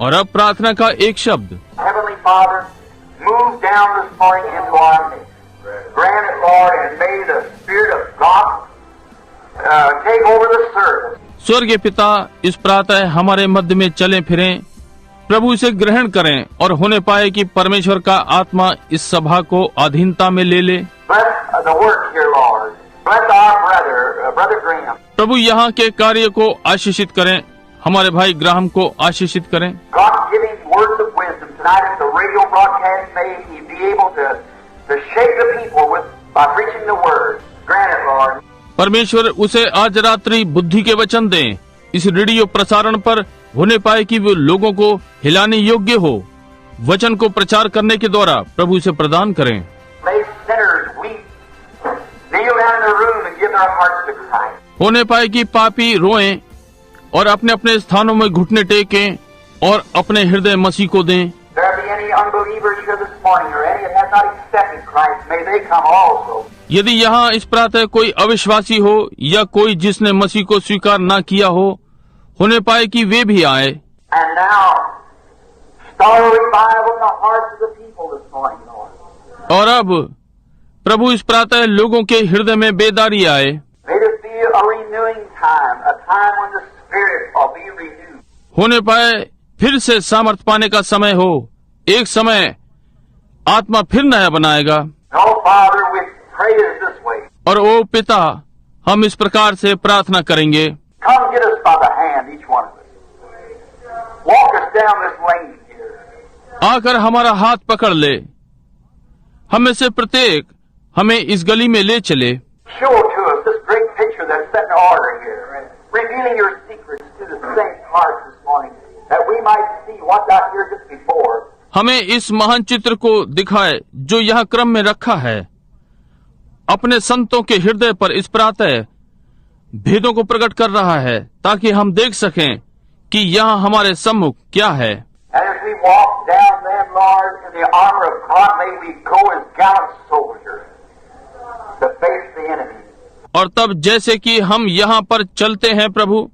और अब प्रार्थना का एक शब्द। Heavenly Father, move down this morning into our midst. Grant it, Lord, and may the Spirit of God take over the service. स्वर्गीय पिता, इस प्रातः हमारे मध्य में चले फिरें, प्रभु इसे ग्रहण करें और होने पाए कि परमेश्वर का आत्मा इस सभा को अधीनता में ले ले। Bless the work here, Lord. Bless our brother Graham. प्रभु यहाँ के कार्य को आशीषित करें, हमारे भाई ग्राहम को आशीषित करें। God give him words of wisdom tonight at the radio broadcast. May he be able to shake the people by preaching the word. Grant it, Lord. परमेश्वर उसे आज रात्रि बुद्धि के वचन दें, इस रेडियो प्रसारण पर होने पाए कि वो लोगों को हिलाने योग्य हो। वचन को प्रचार करने के द्वारा प्रभु इसे प्रदान करें। May sinners weep, kneel down in the room and give their hearts to Christ. होने पाए कि पापी रोएं और अपने अपने स्थानों में घुटने टेकें और अपने हृदय मसीह को दें। There be any unbelievers here this morning or any that have not accepted Christ, may they come also. यदि यहाँ इस प्रातः कोई अविश्वासी हो या कोई जिसने मसीह को स्वीकार न किया हो, होने पाए कि वे भी आए। And now, start a revival in the hearts of the people this morning, Lord. और अब प्रभु इस प्रातः लोगों के हृदय में बेदारी आए। May this be a renewing time, a time when the Spirit will be renewed. होने पाए फिर से सामर्थ पाने का समय हो, एक समय आत्मा फिर नया बनाएगा। Oh, Father, we pray this way. और ओ पिता, हम इस प्रकार से प्रार्थना करेंगे। Come get us by the hand, each one of us. Walk us down this lane here. आकर हमारा हाथ पकड़ ले, हमें से प्रत्येक हमें इस गली में ले चले। Show to us this great picture that's set in order here, revealing your secrets to the saints' hearts this morning, that we might see what's out here just before. हमें इस महान चित्र को दिखाए जो यहाँ क्रम में रखा है, अपने संतों के हृदय पर इस प्रातः भेदों को प्रकट कर रहा है, ताकि हम देख सकें कि यहाँ हमारे सम्मुख क्या है। And as we walk down then, Lord, in the armor of God, may we go as gallant soldiers to face the enemy. और तब जैसे कि हम यहाँ पर चलते हैं प्रभु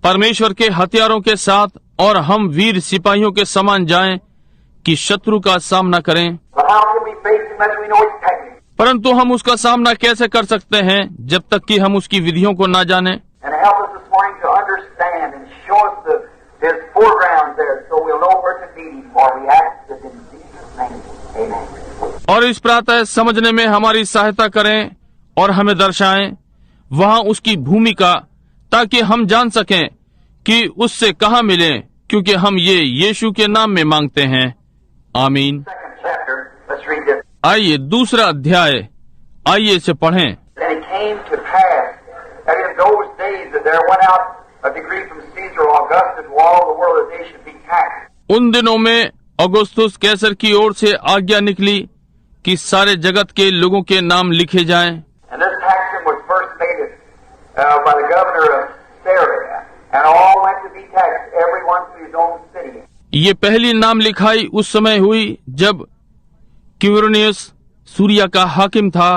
परमेश्वर के हथियारों के साथ, और हम वीर सिपाहियों के समान जाएं कि शत्रु का सामना करें। But how can we face him unless we know his technique? परंतु हम उसका सामना कैसे कर सकते हैं जब तक कि हम उसकी विधियों को ना जाने। And help us this morning to understand and show us his foreground there, so we'll know where to meet him, for we ask this in Jesus' name. Amen. और इस प्रातः समझने में हमारी सहायता करें और हमें दर्शाएं वहाँ उसकी भूमिका, ताकि हम जान सकें कि उससे कहाँ मिलें, क्योंकि हम ये यीशु के नाम में मांगते हैं। आमीन। Second chapter, let's read this. आइए दूसरा अध्याय, आइए इसे पढ़ें। And it came to pass that in those days that there went out a decree from Caesar Augustus to all the world that they should be taxed. उन दिनों में अगुस्तुस कैसर की ओर से आज्ञा निकली कि सारे जगत के लोगों के नाम लिखे जाएं। And this taxing was first made by the governor of Syria, and all went to be taxed, everyone to his own city. ये पहली नाम लिखाई उस समय हुई जब क्विरिनियस सूरिया का हाकिम था,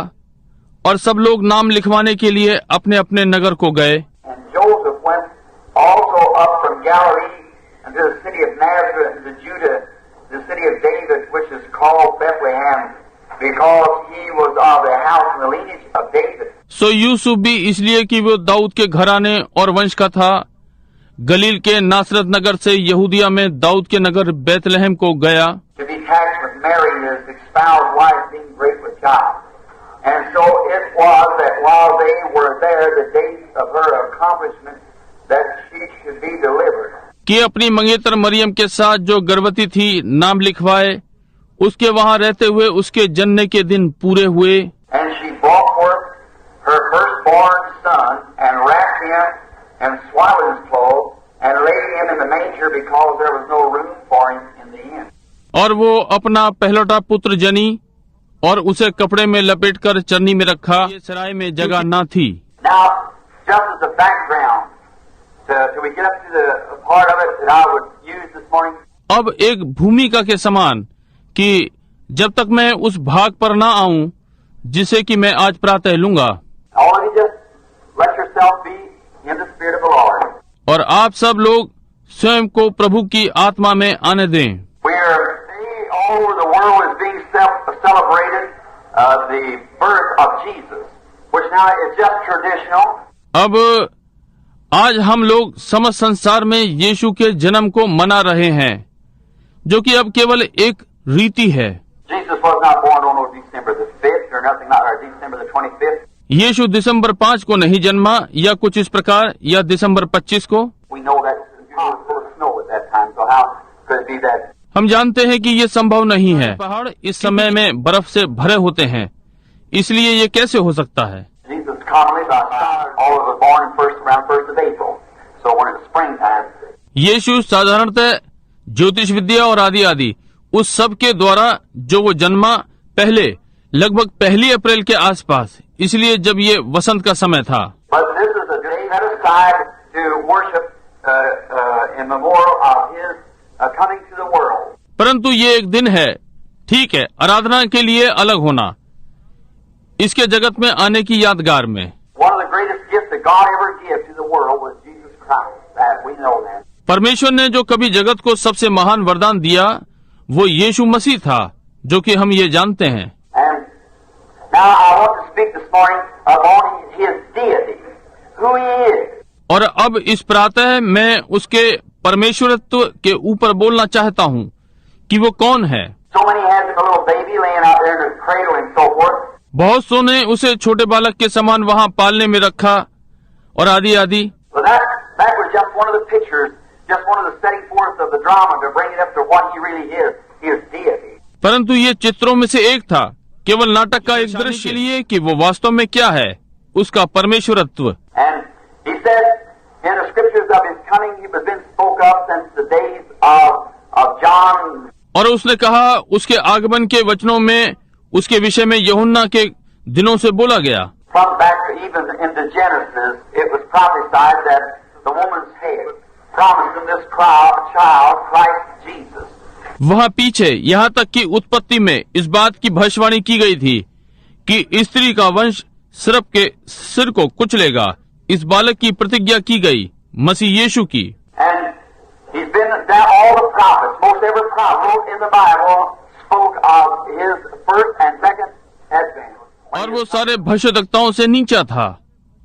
और सब लोग नाम लिखवाने के लिए अपने अपने नगर को गए। And Joseph went also up from Galilee unto the city of Nazareth to Judah, the city of David, which is called Bethlehem, because he was of the house and the lineage of David. सो यूसुफ भी इसलिए कि वो दाऊद के घराने और वंश का था, गलील के नासरत नगर से यहूदिया में दाऊद के नगर बैतलहम को गया। To be taxed with Mary, his espoused wife, being great with child. And so it was that while they were there, the date of her accomplishment, that she should be delivered. कि अपनी मंगेतर मरियम के साथ जो गर्भवती थी नाम लिखवाए, उसके वहाँ रहते हुए उसके जन्म के दिन पूरे हुए। And she brought forth her firstborn son, and wrapped him in swaddling clothes, and laid him in the manger, because there was no room for him in the inn. और वो अपना पहलौठा पुत्र जनी और उसे कपड़े में लपेटकर चरनी में रखा, ये सराय में जगह न थी। Now, just as a background, till we get up to the part of it that I would use this morning. अब एक भूमिका के समान कि जब तक मैं उस भाग पर ना आऊं जिसे कि मैं आज प्रातः लूंगा। I want you to just let yourself be in the Spirit of the Lord. और आप सब लोग स्वयं को प्रभु की आत्मा में आने दें। where all over the world is being celebrated the birth of Jesus, which now is just traditional. अब आज हम लोग समस्त संसार में यीशु के जन्म को मना रहे हैं, जो कि अब केवल एक रीति है। Jesus was not born on December the 5th or nothing like that, or December the 25th. यीशु दिसंबर 5 को नहीं जन्मा या कुछ इस प्रकार, या दिसंबर 25 को। We know that it was full of snow at that time, so how could it be that? हम जानते हैं कि ये संभव नहीं है, पहाड़ इस समय में बर्फ से भरे होते हैं, इसलिए ये कैसे हो सकता है। Jesus commonly all was born around 1st of April, so when it's springtime. यीशु साधारणतः ज्योतिष विद्या और आदि आदि उस सब के द्वारा जो वो जन्मा पहले लगभग 1 अप्रैल के आसपास, इसलिए जब ये वसंत का समय था। But this is a day set aside to worship in memorial of his coming to the world. परंतु ये एक दिन है, ठीक है, आराधना के लिए अलग होना, इसके जगत में आने की यादगार में। One of the greatest gifts that God ever gave to the world was Jesus Christ. That we know that. परमेश्वर ने जो कभी जगत को सबसे महान वरदान दिया वो यीशु मसीह था, जो कि हम ये जानते हैं। And now I want to speak this morning about his deity, who he is. और अब इस प्रातः मैं उसके परमेश्वरत्व के ऊपर बोलना चाहता हूँ कि वो कौन है। So many has a little baby laying out there in his cradle and so forth. बहुत सो ने उसे छोटे बालक के समान वहाँ पालने में रखा और आदि आदि। So that was just one of the pictures, just one of the setting forth of the drama to bring it up to what he really is, his deity. परंतु ये चित्रों में से एक था, केवल नाटक का एक दृश्य के लिए कि वो वास्तव में क्या है, उसका परमेश्वरत्व। And he said in the scriptures of his coming, he was been spoke of since the days of John. और उसने कहा उसके आगमन के वचनों में उसके विषय में यूहन्ना के दिनों से बोला गया। From back even into Genesis, it was prophesied that the woman's head promised in this child, Christ Jesus. वहाँ पीछे यहाँ तक कि उत्पत्ति में इस बात की भविष्यवाणी की गई थी कि स्त्री का वंश सर्प के सिर को कुचलेगा। इस बालक की प्रतिज्ञा की गई मसीह यीशु की। And he's been down all the prophets, most every prophet in the Bible spoke of his first and second advent. और वो सारे भविष्यवक्ताओं से नीचा था।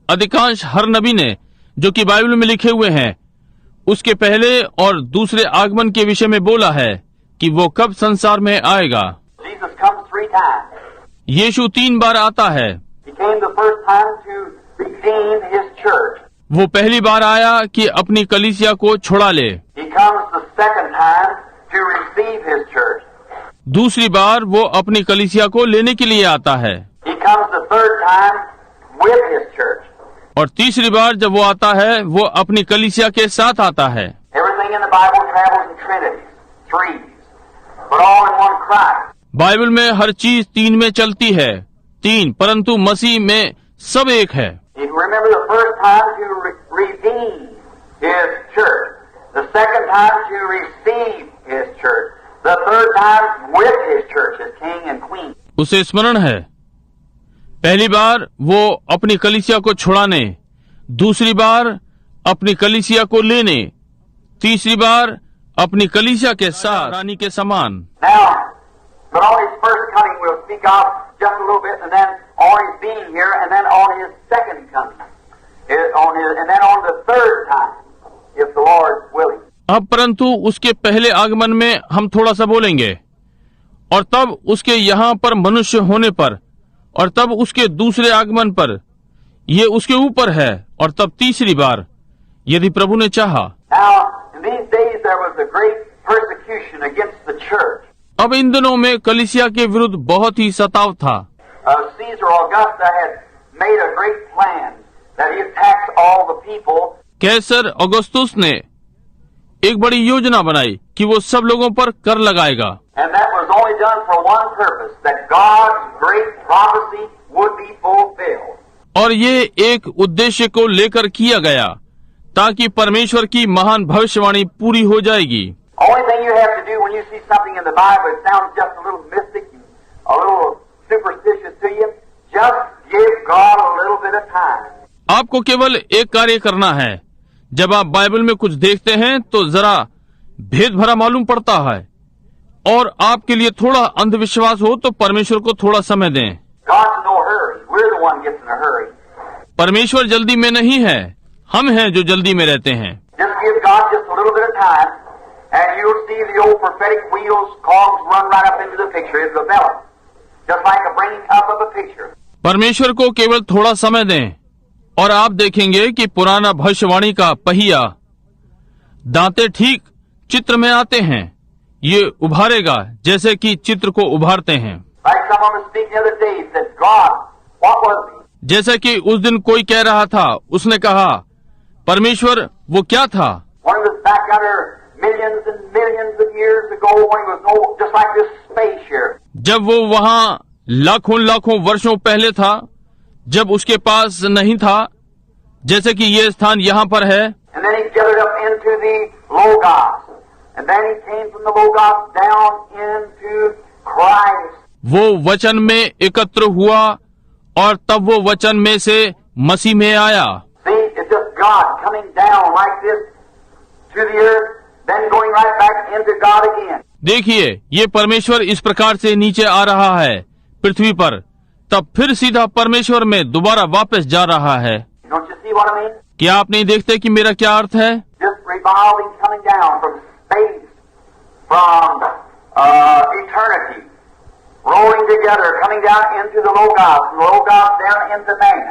अधिकांश हर नबी ने जो कि बाइबल में लिखे हुए हैं उसके पहले और दूसरे आगमन के विषय में बोला है कि वो कब संसार में आएगा। Jesus comes 3 times. यीशु 3 बार आता है। He came the first time to redeem his church. वो पहली बार आया कि अपनी कलीसिया को छुड़ा ले। He comes the second time to receive his church. दूसरी बार वो अपनी कलीसिया को लेने के लिए आता है। He comes the third time with his church. और तीसरी बार जब वो आता है वो अपनी कलीसिया के साथ आता है। Everything in the Bible travels in trinities, threes, but all in one Christ. Bible में हर चीज 3 में चलती है, 3, परंतु मसीह में सब एक है। You remember the first time to redeem his church, the second time to receive his church, the third time with his church as king and queen. उसे स्मरण है, पहली बार वो अपनी कलीसिया को छुड़ाने, दूसरी बार अपनी कलीसिया को लेने, तीसरी बार अपनी कलीसिया के साथ रानी के समान। Now, but on his first coming we'll speak of just a little bit, and then on his being here, and then on his second coming, and then on the third time, if the Lord's willing. अब परंतु उसके पहले आगमन में हम थोड़ा सा बोलेंगे, और तब उसके यहाँ पर मनुष्य होने पर, और तब उसके दूसरे आगमन पर, ये उसके ऊपर है, और तब तीसरी बार यदि प्रभु ने चाहा। Now, in these days there was a great persecution against the church. अब इन दिनों में कलीसिया के विरुद्ध बहुत ही सताव था। Caesar Augusta had made a great plan that he'd tax all the people. Caesar Augustus ने एक बड़ी योजना बनाई कि वो सब लोगों पर कर लगाएगा। And that was only done for one purpose, that God's great prophecy would be fulfilled. और ये एक उद्देश्य को लेकर किया गया ताकि परमेश्वर की महान भविष्यवाणी पूरी हो जाएगी। Only thing you have to do when you see something in the Bible that sounds just a little mystic, a little superstitious to you, just give God a little bit of time. आपको केवल एक कार्य करना है, जब आप Bible में कुछ देखते हैं तो जरा भेद भरा मालूम पड़ता है, और आपके लिए थोड़ा अंधविश्वास हो तो परमेश्वर को थोड़ा समय दें। God's in no hurry. We're the one gets in a hurry. परमेश्वर जल्दी में नहीं है, हम हैं जो जल्दी में रहते हैं। Just give God just a little bit of time, and you'll see the old prophetic wheels, cogs run right up into the picture. It's developed, just like a bringing up of a picture. परमेश्वर को केवल थोड़ा समय दें और आप देखेंगे कि पुराना भविष्यवाणी का पहिया दांते ठीक चित्र में आते हैं। ये उभारेगा जैसे कि चित्र को उभारते हैं। Like someone was speaking the other day, he said, God, what was he? जैसे कि उस दिन कोई कह रहा था, उसने कहा, परमेश्वर वो क्या था? One was back out there millions and millions of years ago when he was no, just like this space here. जब वो वहाँ लाखों लाखों वर्षों पहले था, जब उसके पास नहीं था, जैसे कि ये स्थान यहाँ पर है। And then he gathered up into the Logos. And then he came from the Logos down into Christ. वो वचन में एकत्र हुआ और तब वो वचन में से मसीह में आया। See, it's just God coming down like this to the earth, then going right back into God again. देखिए, ये परमेश्वर इस प्रकार से नीचे आ रहा है पृथ्वी पर, तब फिर सीधा परमेश्वर में दोबारा वापस जा रहा है। Don't you see what I mean? क्या आप नहीं देखते कि मेरा क्या अर्थ है? Just revolving, coming down from space, from eternity, rolling together, coming down into the Logos, and the Logos down into man,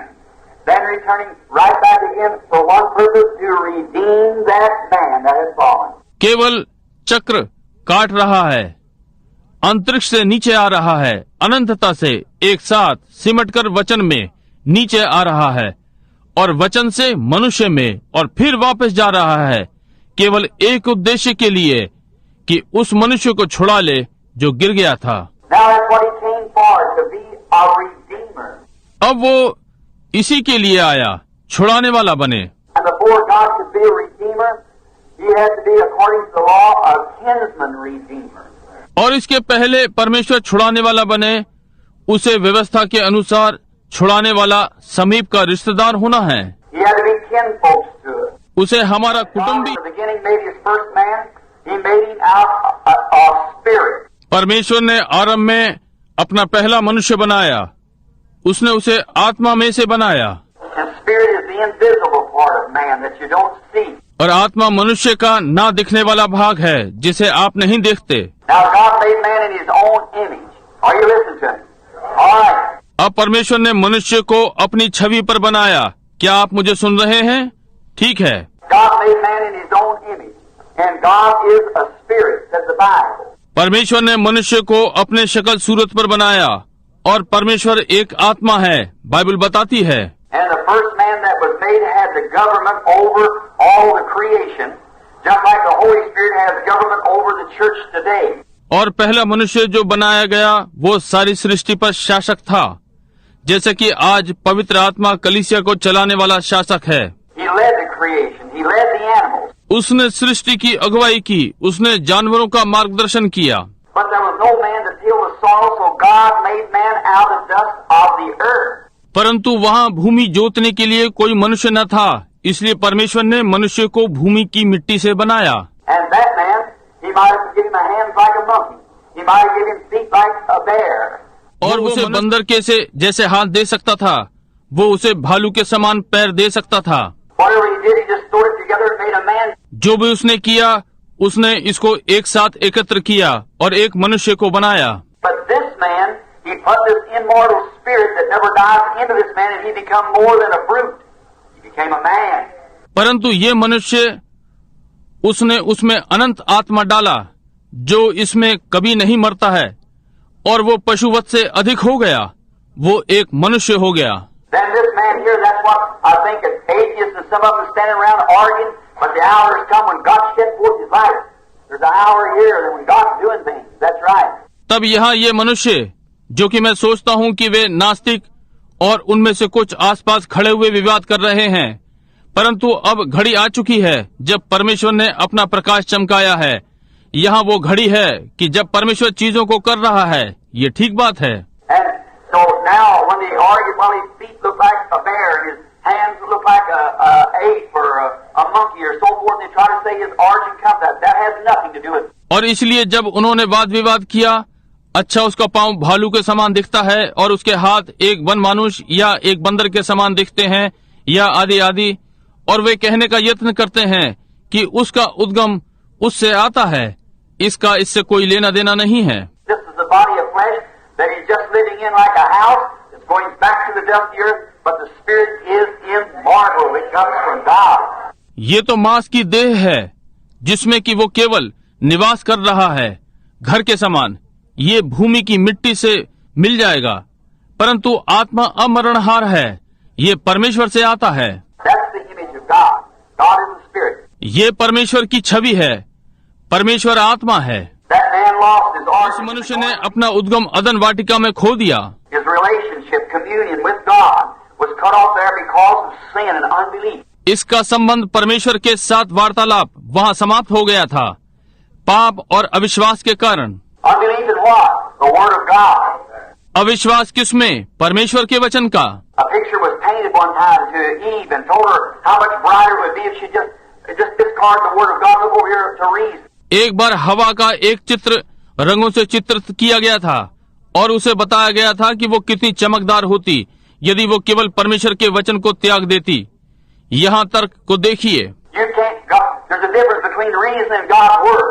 then returning right back again for one purpose, to redeem that man that has fallen. केवल चक्र काट रहा है, अंतरिक्ष से नीचे आ रहा है, अनंतता से एक साथ सिमटकर वचन में नीचे आ रहा है और वचन से मनुष्य में और फिर वापस जा रहा है, केवल एक उद्देश्य के लिए कि उस मनुष्य को छुड़ा ले जो गिर गया था। Now that's what he came for, to be a redeemer. अब वो इसी के लिए आया, छुड़ाने वाला बने। And before God could be a redeemer, he had to be, according to the law, a kinsman redeemer. और इसके पहले परमेश्वर छुड़ाने वाला बने, उसे व्यवस्था के अनुसार छुड़ाने वाला समीप का रिश्तेदार होना है। He had to be kinfolks to it. उसे हमारा God, कुटुंबी। in the beginning, made his first man. He made him out of spirit. परमेश्वर ने आरंभ में अपना पहला मनुष्य बनाया, उसने उसे आत्मा में से बनाया। And spirit is the invisible part of man that you don't see. और आत्मा मनुष्य का ना दिखने वाला भाग है जिसे आप नहीं देखते। Now God made man in his own image. Are you listening to me? All right. अब परमेश्वर ने मनुष्य को अपनी छवि पर बनाया। क्या आप मुझे सुन रहे हैं? ठीक है। God made man in his own image. And God is a spirit, says the Bible. परमेश्वर ने मनुष्य को अपने शक्ल सूरत पर बनाया और परमेश्वर एक आत्मा है, बाइबल बताती है। And the first man that was made had the government over all the creation, just like the Holy Spirit has government over the church today. और पहला मनुष्य जो बनाया गया वो सारी सृष्टि पर शासक था, जैसे कि आज पवित्र आत्मा कलीसिया को चलाने वाला शासक है। He led the creation. He led the animals. उसने सृष्टि की अगुवाई की, उसने जानवरों का मार्गदर्शन किया। But there was no man to till the soil, so God made man out of the dust of the earth. परंतु वहाँ भूमि जोतने के लिए कोई मनुष्य न था, इसलिए परमेश्वर ने मनुष्य को भूमि की मिट्टी से बनाया। And that man, he might have given him hands like a monkey. He might have given him feet like a bear. और उसे बंदर के से जैसे हाथ दे सकता था, वो उसे भालू के समान पैर दे सकता था। Whatever he did, he just stored it together and made a man. जो भी उसने किया, उसने इसको एक साथ एकत्र किया और एक मनुष्य को बनाया। But this man, he put this immortal spirit that never dies into this man, and he become more than a brute. He became a man. परंतु ये मनुष्य, उसने उसमें अनंत आत्मा डाला जो इसमें कभी नहीं मरता है, और वो पशुवत से अधिक हो गया, वो एक मनुष्य हो गया। Then this man here, that's what I think is atheists and some of them standing around arguing, but the hour has come when God shed forth his light. There's an hour here that when God's doing things. That's right. तब यहाँ ये मनुष्य, जो कि मैं सोचता हूँ कि वे नास्तिक और उनमें से कुछ आसपास खड़े हुए विवाद कर रहे हैं, परंतु अब घड़ी आ चुकी है जब परमेश्वर ने अपना प्रकाश चमकाया है। यहाँ वो घड़ी है कि जब परमेश्वर चीजों को कर रहा है। ये ठीक बात है। And so now when they argue, well, his feet look like a bear and his hands look like a ape or a monkey. to try to say his origin comes out. That has nothing to do with it. और इसलिए जब उन्होंने वाद विवाद किया, अच्छा उसका पांव भालू के समान दिखता है और उसके हाथ एक वन मानुष या एक बंदर के समान दिखते हैं या आदि आदि, और वे कहने का यत्न करते हैं कि उसका उद्गम उससे आता है। इसका इससे कोई लेना देना नहीं है। This is the body of flesh that he's just living in like a house. It's going back to the dust of the earth, but the spirit is immortal. It comes from God. ये तो मांस की देह है जिसमें कि वो केवल निवास कर रहा है घर के समान। ये भूमि की मिट्टी से मिल जाएगा, परंतु आत्मा अमरणहार है। ये परमेश्वर से आता है। That's the image of God. God is the spirit. ये परमेश्वर की छवि है। परमेश्वर आत्मा है। That man lost his उस origin. मनुष्य ने अपना उद्गम अदन वाटिका में खो दिया। His relationship, communion with God was cut off there because of sin and unbelief. इसका संबंध परमेश्वर के साथ वार्तालाप वहाँ समाप्त हो गया था, पाप और अविश्वास के कारण। Unbelief in what? The Word of God. अविश्वास किसमें? परमेश्वर के वचन का। A picture was painted one time to Eve and told her how much brighter it would be if she just discarded the Word of God. Look over here to reason. एक बार हवा का एक चित्र रंगों से चित्रित किया गया था और उसे बताया गया था कि वो कितनी चमकदार होती यदि वो केवल परमेश्वर के वचन को त्याग देती। यहाँ तर्क को देखिए। You can't. There's a difference between reason and God's Word.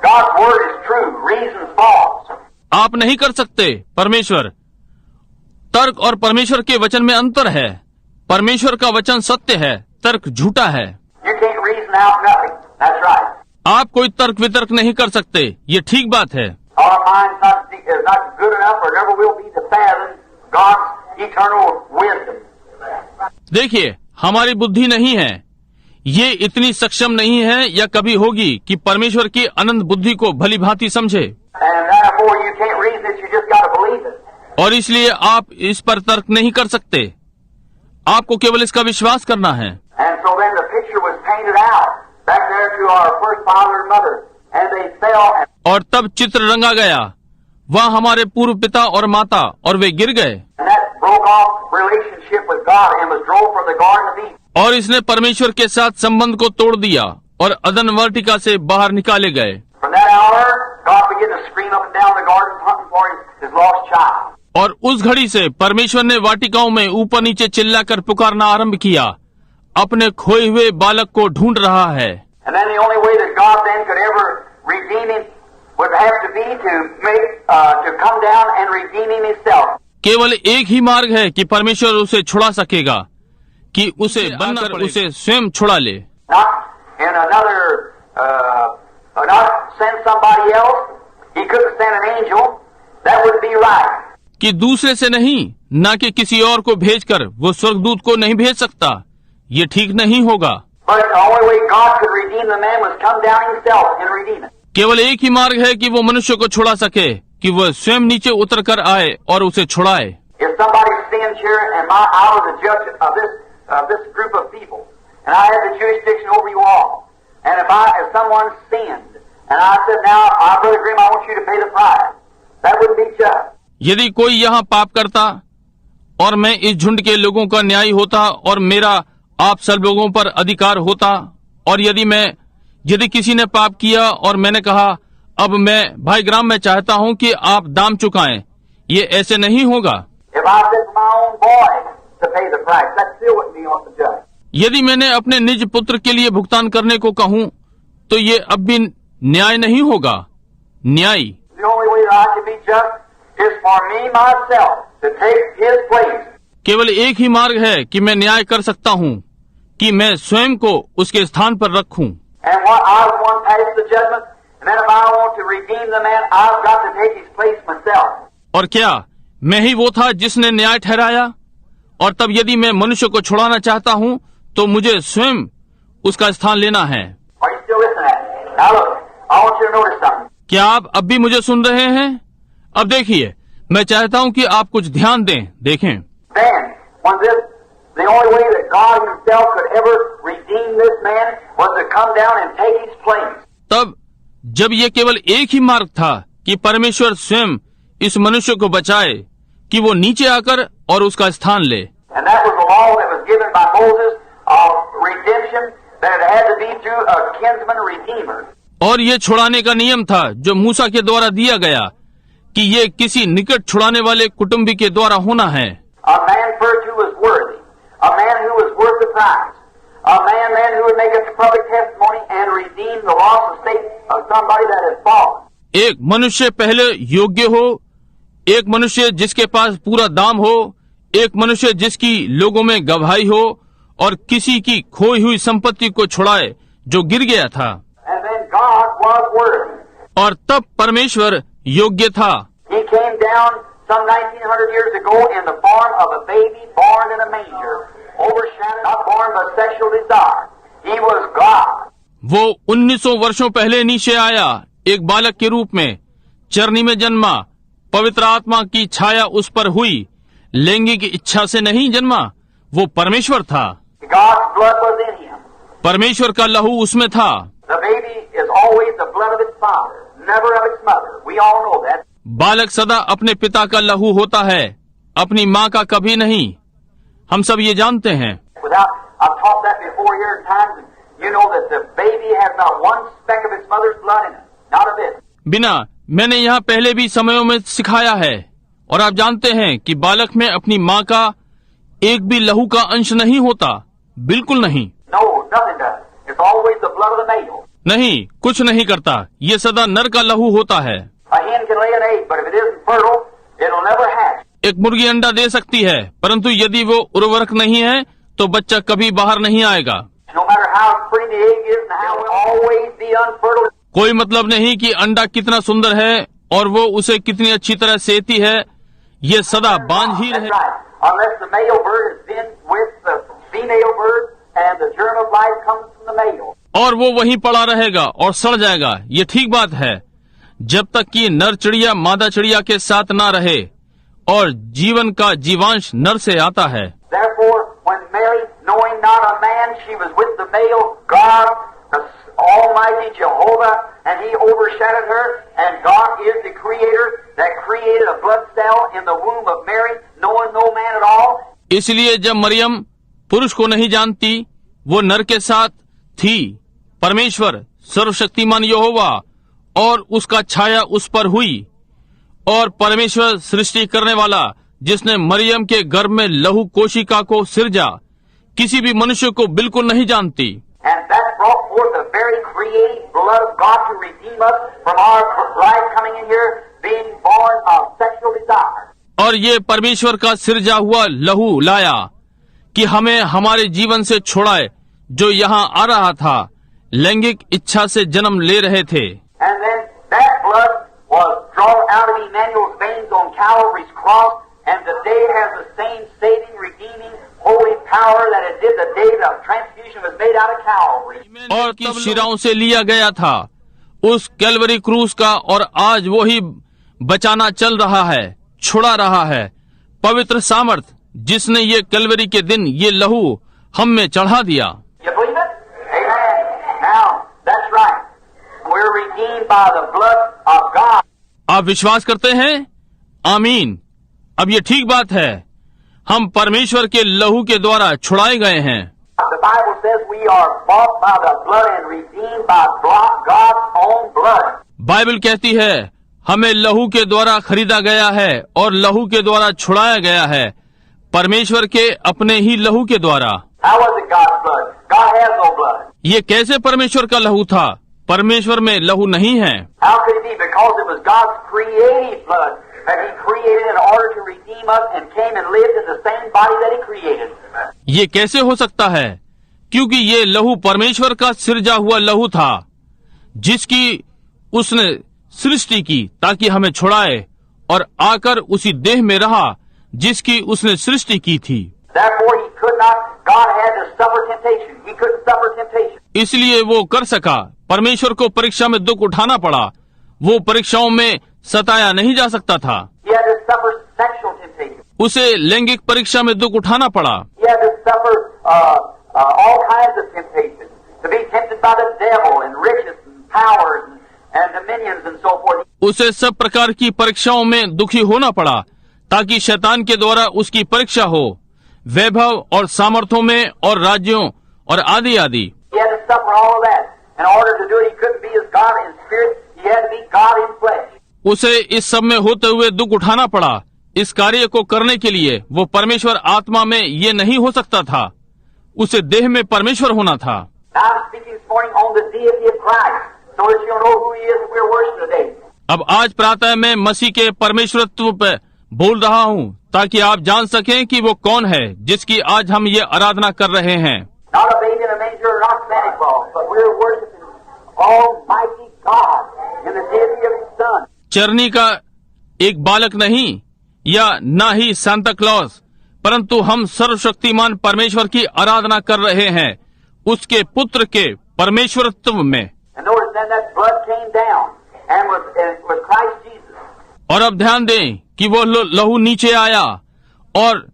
God's Word is true. Reason is false. आप नहीं कर सकते परमेश्वर। तर्क और परमेश्वर के वचन में अंतर है। परमेश्वर का वचन सत्य है, तर्क झूठा है। You can't reason out nothing. That's right. आप कोई तर्क वितर्क नहीं कर सकते, ये ठीक बात है। Our mind's not good enough or never will be to fathom God's eternal wisdom. देखिए, हमारी बुद्धि नहीं है, ये इतनी सक्षम नहीं है या कभी होगी कि परमेश्वर की अनंत बुद्धि को भली भांति समझे। And therefore you can't reason it, you just got to believe it. और इसलिए आप इस पर तर्क नहीं कर सकते, आपको केवल इसका विश्वास करना है। And so then the picture was painted out back there to our first father and mother, and they fell and और तब चित्र रंगा गया वह हमारे पूर्व पिता और माता, और वे गिर गए that broke off relationship with God and was drove from the Garden of Eden. और इसने परमेश्वर के साथ संबंध को तोड़ दिया और अदन वाटिका से बाहर निकाले गए। From that hour, God began to scream up and down the garden hunting for his lost child. और उस घड़ी से परमेश्वर ने वाटिकाओं में ऊपर नीचे चिल्लाकर पुकारना आरंभ किया, अपने खोए हुए बालक को ढूंढ रहा है। And then the only way that God then could ever redeem him would have to be to come down and redeem him himself. केवल एक ही मार्ग है कि परमेश्वर उसे छुड़ा सकेगा, कि उसे बनकर उसे स्वयं छुड़ा ले। Not in not send somebody else. He couldn't send an angel. That wouldn't be right. कि दूसरे से नहीं, ना कि किसी और को भेजकर वो स्वर्गदूत को नहीं भेज सकता, ये ठीक नहीं होगा। But the only way God could redeem the man was come down himself and redeem it. केवल एक ही मार्ग है कि वो मनुष्य को छुड़ा सके, कि वह स्वयं नीचे उतर कर आए और उसे छुड़ाए। If somebody sins here, and I was a judge of this group of people, and I had the jurisdiction over you all, and if someone sinned, and I said, now, Brother Grimm, I want you to pay the price, that wouldn't be just. यदि कोई यहाँ पाप करता और मैं इस झुंड के लोगों का न्यायी होता और मेरा आप सब लोगों पर अधिकार होता, और यदि किसी ने पाप किया और मैंने कहा अब मैं भाई ग्राम में चाहता हूँ कि आप दाम चुकाएं, ये ऐसे नहीं होगा। If I said to my own boy to pay the price, that still wouldn't be on the judge. यदि मैंने अपने निज पुत्र के लिए भुगतान करने को कहूँ तो ये अब भी न्याय नहीं होगा, न्यायी। The only way that I can be just is for me myself to take his place. केवल एक ही मार्ग है कि मैं न्याय कर सकता हूँ, कि मैं स्वयं को उसके स्थान पर रखूं। And what I was one passed the judgment, and then if I want to redeem the man, I've got to take his place myself. और क्या मैं ही वो था जिसने न्याय ठहराया, और तब यदि मैं मनुष्य को छुड़ाना चाहता हूँ तो मुझे स्वयं उसका स्थान लेना है। Are you still listening to that? Now look, I want you to notice something. क्या आप अब भी मुझे सुन रहे हैं? अब देखिए, मैं चाहता हूँ कि आप कुछ ध्यान दें, देखें। Then, when the only way that God himself could ever redeem this man was to come down and take his place. तब जब ये केवल एक ही मार्ग था कि परमेश्वर स्वयं इस मनुष्य को बचाए, कि वो नीचे आकर और उसका स्थान ले। And that was the law that was given by Moses of redemption that it had to be through a kinsman redeemer. और ये छुड़ाने का नियम था जो मूसा के द्वारा दिया गया कि ये किसी निकट छुड़ाने वाले कुटुंबी के द्वारा होना है। A man referred to as worthy, a man who was worth the price, a man who would make a public testimony and redeem the lost estate of somebody that had fallen. एक मनुष्य पहले योग्य हो, एक मनुष्य जिसके पास पूरा दाम हो, एक मनुष्य जिसकी लोगों में गवाही हो और किसी की खोई हुई संपत्ति को छुड़ाए जो गिर गया था। And then God was worthy. और तब परमेश्वर योग्य था। He came down some 1900 years ago in the form of a baby born in a manger, overshadowed, not born by sexual desire. He was God. वो 1900 वर्षों पहले नीचे आया, एक बालक के रूप में, चरनी में जन्मा, पवित्र आत्मा की छाया उस पर हुई, लैंगिक इच्छा से नहीं जन्मा, वो परमेश्वर था। God's blood was in him. परमेश्वर का लहू उसमें था। The baby is always the blood of its father, never of its mother. We all know that. बालक सदा अपने पिता का लहू होता है, अपनी माँ का कभी नहीं। हम सब ये जानते हैं। I've taught that before here in times, and you know that the baby has not one speck of its mother's blood in it, not a bit. बिना मैंने यहाँ पहले भी समयों में सिखाया है और आप जानते हैं कि बालक में अपनी माँ का एक भी लहू का अंश नहीं होता, बिल्कुल नहीं। No, nothing does. It's always the blood of the male. नहीं, कुछ नहीं करता, ये सदा नर का लहू होता है। A hen can lay an egg, but if it isn't fertile, it'll never hatch. एक मुर्गी अंडा दे सकती है, परंतु यदि वो उर्वरक नहीं है तो बच्चा कभी बाहर नहीं आएगा। No matter how pretty the egg is and how it will always be unfertile. कोई मतलब नहीं कि अंडा कितना सुंदर है और वो उसे कितनी अच्छी तरह सेती है, ये सदा बांझ ही That's रहे। right. Unless the male bird has been with the female bird and the germ of life comes from the male. और वो वहीं पड़ा रहेगा और सड़ जाएगा, ये ठीक बात है, जब तक कि नर चिड़िया मादा चिड़िया के साथ ना रहे और जीवन का जीवांश नर से आता है। Therefore, when Mary, knowing not a man, she was with the male God, the Almighty Jehovah, and He overshadowed her, and God is the Creator that created a blood cell in the womb of Mary, knowing no man at all. इसलिए जब मरियम पुरुष को नहीं जानती, वो नर के साथ थी, परमेश्वर सर्वशक्तिमान यहोवा और उसका छाया उस पर हुई, और परमेश्वर सृष्टि करने वाला जिसने मरियम के गर्भ में लहू कोशिका को सिरजा, किसी भी मनुष्य को बिल्कुल नहीं जानती। And that brought forth the very creative blood of God to redeem us from our life coming in here, being born of sexual desire. और ये परमेश्वर का सिरजा हुआ लहू लाया कि हमें हमारे जीवन से छुड़ाए, जो यहाँ आ रहा था, लैंगिक इच्छा से जन्म ले रहे थे। And then that blood was drawn out of Emmanuel's veins on Calvary's cross, and today has the same saving, redeeming, holy power that it did the day the transfusion was made out of Calvary. और तब शिराओं से लिया गया था उस Calvary क्रूस का, और आज वो ही बचाना चल रहा है, छुड़ा रहा है, पवित्र सामर्थ जिसने ये कैलवरी के दिन ये लहू हम में चढ़ा दिया। You believe it? Amen. Now, that's right. We're redeemed by the blood of God. आप विश्वास करते हैं? आमीन। अब ये ठीक बात है, हम परमेश्वर के लहू के द्वारा छुड़ाए गए हैं। The Bible says we are bought by the blood and redeemed by God's own blood. Bible कहती है हमें लहू के द्वारा खरीदा गया है और लहू के द्वारा छुड़ाया गया है, परमेश्वर के अपने ही लहू के द्वारा। How was it God's blood? God has no blood. ये कैसे परमेश्वर का लहू था? परमेश्वर में लहू नहीं है। How could it be? Because it was God's creative blood that He created in order to redeem us and came and lived in the same body that He created. ये कैसे हो सकता है? क्योंकि ये लहू परमेश्वर का सिरजा हुआ लहू था, जिसकी उसने सृष्टि की ताकि हमें छुड़ाए, और आकर उसी देह में रहा जिसकी उसने सृष्टि की थी। Therefore, He could not. God had to suffer temptation. He couldn't suffer temptation. इसलिए वो कर सका। परमेश्वर को परीक्षा में दुख उठाना पड़ा, वो परीक्षाओं में सताया नहीं जा सकता था। He had to suffer sexual temptation. उसे लैंगिक परीक्षा में दुख उठाना पड़ा। He had to suffer all kinds of temptations, to be tempted by the devil and riches and powers and dominions and so forth. उसे सब प्रकार की परीक्षाओं में दुखी होना पड़ा ताकि शैतान के द्वारा उसकी परीक्षा हो, वैभव और सामर्थ्यों में और राज्यों और आदि आदि। He had to suffer all of that. In order to do it, he couldn't be as God in spirit. He had to be God in flesh. उसे इस सब में होते हुए दुख उठाना पड़ा। इस कार्य को करने के लिए वो परमेश्वर आत्मा में ये नहीं हो सकता था, उसे देह में परमेश्वर होना था। Now I'm speaking this morning on the deity of Christ, so that you'll know who He is that we're worshiping today. अब आज प्रातः मैं मसीह के परमेश्वरत्व पे बोल रहा हूँ, ताकि आप जान सकें कि वो कौन है जिसकी आज हम ये आराधना कर रहे हैं। Not a baby in a manger, not Santa Claus, but we're worshiping Almighty God in the deity of His Son. चरनी का एक बालक नहीं या ना ही सांता क्लॉज, परंतु हम सर्वशक्तिमान परमेश्वर की आराधना कर रहे हैं उसके पुत्र के परमेश्वरत्व में। And notice then that blood came down and was Christ Jesus. और अब ध्यान दें कि वो लहू नीचे आया और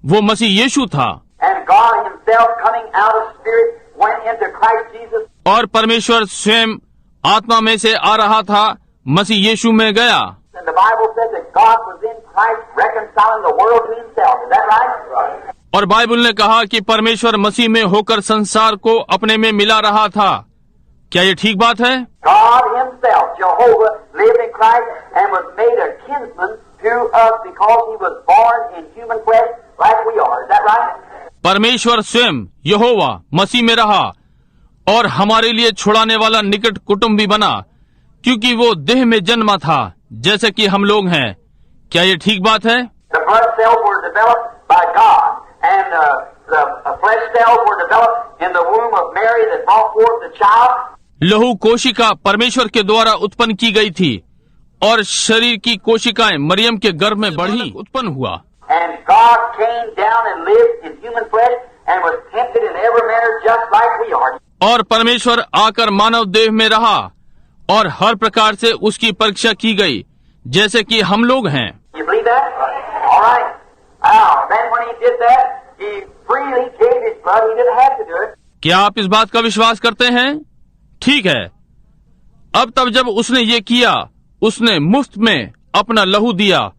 वो मसीह यीशु था। And God Himself coming out of spirit went into Christ Jesus. और परमेश्वर स्वयं आत्मा में से आ रहा था, मसीह यीशु में गया। And the Bible says that God was in Christ reconciling the world to Himself. Is that right? और बाइबल ने कहा कि परमेश्वर मसीह में होकर संसार को अपने में मिला रहा था। क्या ये ठीक बात है? God Himself, Jehovah, lived in Christ and was made a kinsman to us because He was born in human flesh like we are. Is that right? परमेश्वर स्वयं यहोवा मसीह में रहा और हमारे लिए छुड़ाने वाला निकट कुटुंबी बना, क्योंकि वो देह में जन्मा था जैसे कि हम लोग हैं। क्या ये ठीक बात है? The blood cells were developed by God, and the flesh cells were developed in the womb of Mary that brought forth the child. लहू कोशिका परमेश्वर के द्वारा उत्पन्न की गई थी और शरीर की कोशिकाएं मरियम के गर्भ में बढ़ी उत्पन्न हुआ। And God came down and lived in human flesh and was tempted in every manner just like we are. और परमेश्वर आकर मानव देह में रहा और हर प्रकार से उसकी परीक्षा की गई जैसे कि हम लोग हैं। You believe that? All right. Now, then when He did that, He freely gave His blood. He didn't have to do it. क्या आप इस बात का विश्वास करते हैं? ठीक है। अब तब जब उसने ये किया, उसने मुफ्त में अपना लहू दिया,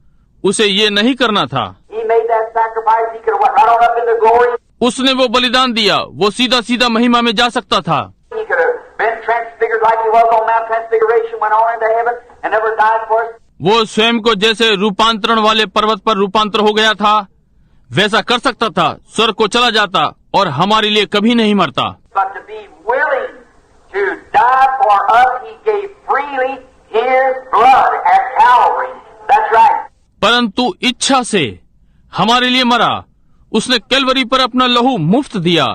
उसे ये नहीं करना था। He made that sacrifice. He could have went right on up into glory. उसने वो बलिदान दिया, वो सीधा सीधा महिमा में जा सकता था। He could have been transfigured like He was on Mount Transfiguration, went on into heaven and never died for us. वो स्वयं को जैसे रूपांतरण वाले पर्वत पर रूपांतर हो गया था, वैसा कर सकता था, स्वर्ग को चला जाता और हमारे लिए कभी नहीं मरता। But to be willing to die for us, He gave freely His blood at Calvary. That's right. परंतु इच्छा से हमारे लिए मरा, उसने कैलवरी पर अपना लहू मुफ्त दिया।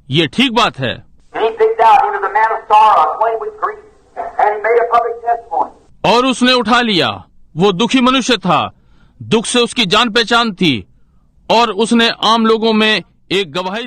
ये ठीक बात है। And He picked out, He was a man of sorrow, acquainted with grief, and He made a public testimony. और उसने उठा लिया, वो दुखी मनुष्य था, दुख से उसकी जान पहचान थी और उसने आम लोगों में एक गवाही